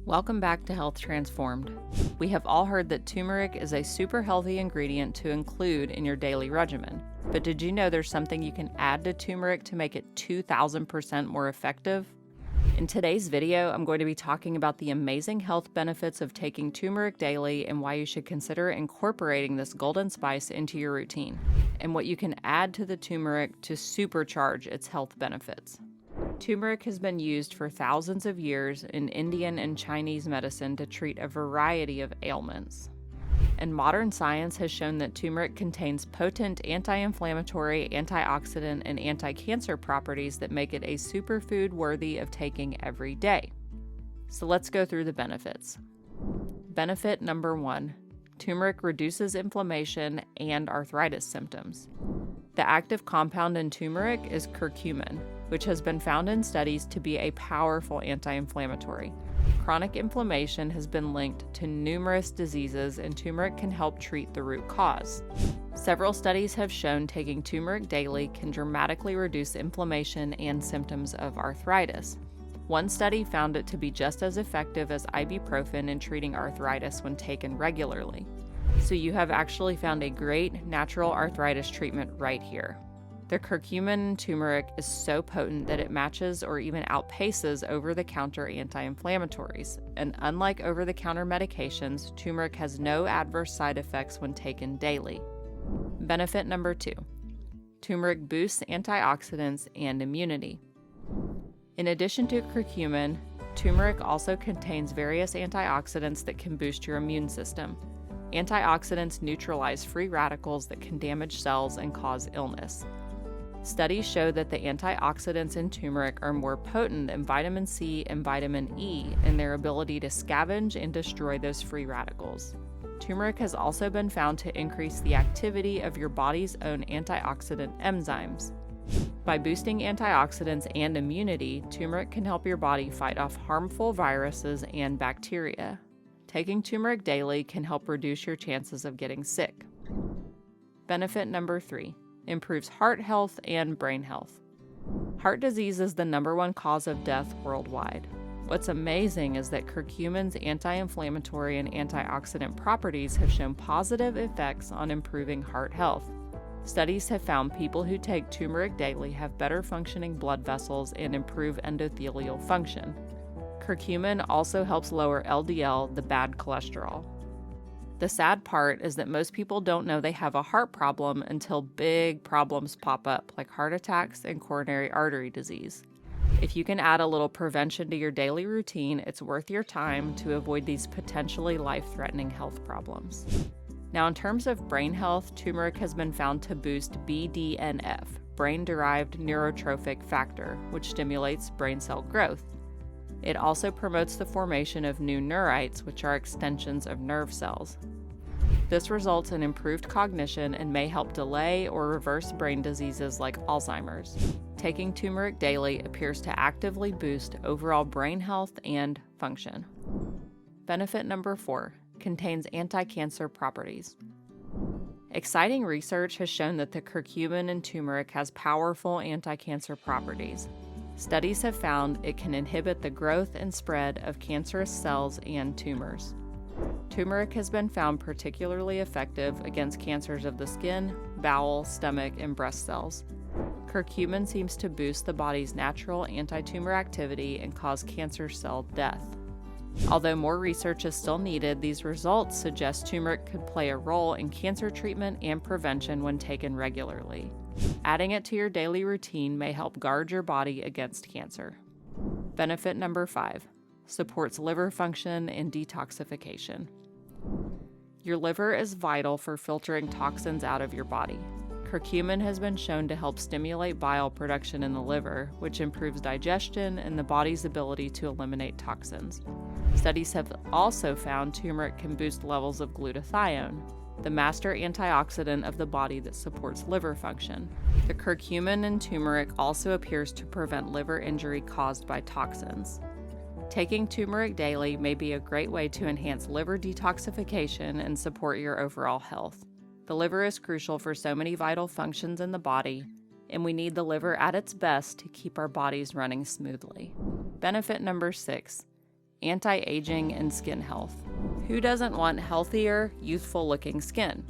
Welcome back to Health Transformed. We have all heard that turmeric is a super healthy ingredient to include in your daily regimen. But did you know there's something you can add to turmeric to make it 2,000% more effective? In today's video, I'm going to be talking about the amazing health benefits of taking turmeric daily and why you should consider incorporating this golden spice into your routine, and what you can add to the turmeric to supercharge its health benefits. Turmeric has been used for thousands of years in Indian and Chinese medicine to treat a variety of ailments. And modern science has shown that turmeric contains potent anti-inflammatory, antioxidant, and anti-cancer properties that make it a superfood worthy of taking every day. So let's go through the benefits. Benefit number 1, turmeric reduces inflammation and arthritis symptoms. The active compound in turmeric is curcumin, which has been found in studies to be a powerful anti-inflammatory. Chronic inflammation has been linked to numerous diseases, and turmeric can help treat the root cause. Several studies have shown taking turmeric daily can dramatically reduce inflammation and symptoms of arthritis. One study found it to be just as effective as ibuprofen in treating arthritis when taken regularly. So you have actually found a great natural arthritis treatment right here. The curcumin in turmeric is so potent that it matches or even outpaces over-the-counter anti-inflammatories, and unlike over-the-counter medications, turmeric has no adverse side effects when taken daily. Benefit number 2, turmeric boosts antioxidants and immunity. In addition to curcumin, turmeric also contains various antioxidants that can boost your immune system. Antioxidants neutralize free radicals that can damage cells and cause illness. Studies show that the antioxidants in turmeric are more potent than vitamin C and vitamin E in their ability to scavenge and destroy those free radicals. Turmeric has also been found to increase the activity of your body's own antioxidant enzymes. By boosting antioxidants and immunity, turmeric can help your body fight off harmful viruses and bacteria. Taking turmeric daily can help reduce your chances of getting sick. Benefit number 3, improves heart health and brain health. Heart disease is the #1 cause of death worldwide. What's amazing is that curcumin's anti-inflammatory and antioxidant properties have shown positive effects on improving heart health. Studies have found people who take turmeric daily have better functioning blood vessels and improve endothelial function. Curcumin also helps lower LDL, the bad cholesterol. The sad part is that most people don't know they have a heart problem until big problems pop up, like heart attacks and coronary artery disease. If you can add a little prevention to your daily routine, it's worth your time to avoid these potentially life-threatening health problems. Now, in terms of brain health, turmeric has been found to boost BDNF, brain-derived neurotrophic factor, which stimulates brain cell growth. It also promotes the formation of new neurites, which are extensions of nerve cells. This results in improved cognition and may help delay or reverse brain diseases like Alzheimer's. Taking turmeric daily appears to actively boost overall brain health and function. Benefit number 4, contains anti-cancer properties. Exciting research has shown that the curcumin in turmeric has powerful anti-cancer properties. Studies have found it can inhibit the growth and spread of cancerous cells and tumors. Turmeric has been found particularly effective against cancers of the skin, bowel, stomach, and breast cells. Curcumin seems to boost the body's natural anti-tumor activity and cause cancer cell death. Although more research is still needed, these results suggest turmeric could play a role in cancer treatment and prevention when taken regularly. Adding it to your daily routine may help guard your body against cancer. Benefit number 5, supports liver function and detoxification. Your liver is vital for filtering toxins out of your body. Curcumin has been shown to help stimulate bile production in the liver, which improves digestion and the body's ability to eliminate toxins. Studies have also found turmeric can boost levels of glutathione, the master antioxidant of the body that supports liver function. The curcumin in turmeric also appears to prevent liver injury caused by toxins. Taking turmeric daily may be a great way to enhance liver detoxification and support your overall health. The liver is crucial for so many vital functions in the body, and we need the liver at its best to keep our bodies running smoothly. Benefit number 6, anti-aging, and skin health. Who doesn't want healthier, youthful-looking skin?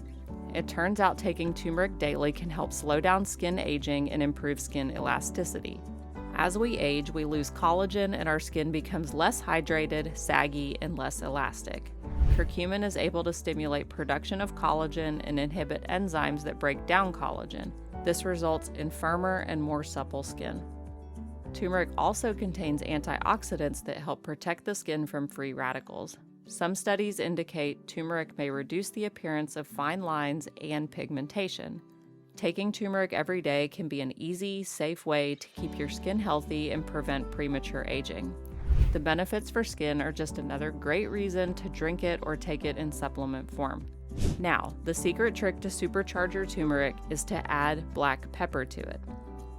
It turns out taking turmeric daily can help slow down skin aging and improve skin elasticity. As we age, we lose collagen and our skin becomes less hydrated, saggy, and less elastic. Curcumin is able to stimulate production of collagen and inhibit enzymes that break down collagen. This results in firmer and more supple skin. Turmeric also contains antioxidants that help protect the skin from free radicals. Some studies indicate turmeric may reduce the appearance of fine lines and pigmentation. Taking turmeric every day can be an easy, safe way to keep your skin healthy and prevent premature aging. The benefits for skin are just another great reason to drink it or take it in supplement form. Now, the secret trick to supercharge your turmeric is to add black pepper to it.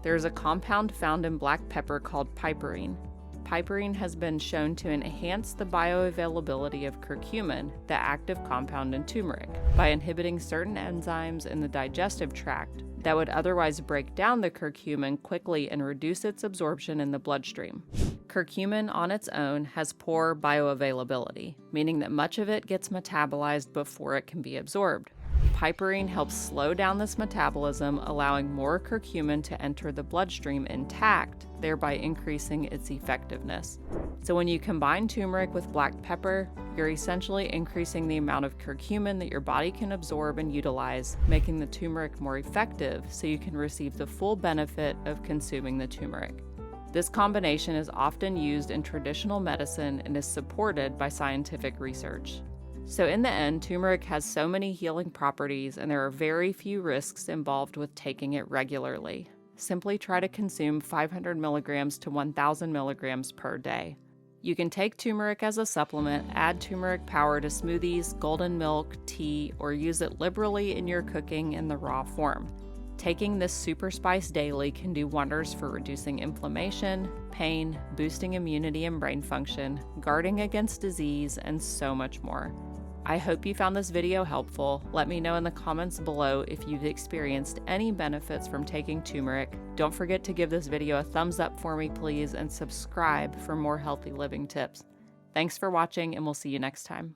There is a compound found in black pepper called piperine. Piperine has been shown to enhance the bioavailability of curcumin, the active compound in turmeric, by inhibiting certain enzymes in the digestive tract that would otherwise break down the curcumin quickly and reduce its absorption in the bloodstream. Curcumin on its own has poor bioavailability, meaning that much of it gets metabolized before it can be absorbed. Piperine helps slow down this metabolism, allowing more curcumin to enter the bloodstream intact, thereby increasing its effectiveness. So when you combine turmeric with black pepper, you're essentially increasing the amount of curcumin that your body can absorb and utilize, making the turmeric more effective so you can receive the full benefit of consuming the turmeric. This combination is often used in traditional medicine and is supported by scientific research. So in the end, turmeric has so many healing properties and there are very few risks involved with taking it regularly. Simply try to consume 500 milligrams to 1,000 milligrams per day. You can take turmeric as a supplement, add turmeric power to smoothies, golden milk, tea, or use it liberally in your cooking in the raw form. Taking this super spice daily can do wonders for reducing inflammation, pain, boosting immunity and brain function, guarding against disease, and so much more. I hope you found this video helpful. Let me know in the comments below if you've experienced any benefits from taking turmeric. Don't forget to give this video a thumbs up for me, please, and subscribe for more healthy living tips. Thanks for watching, and we'll see you next time.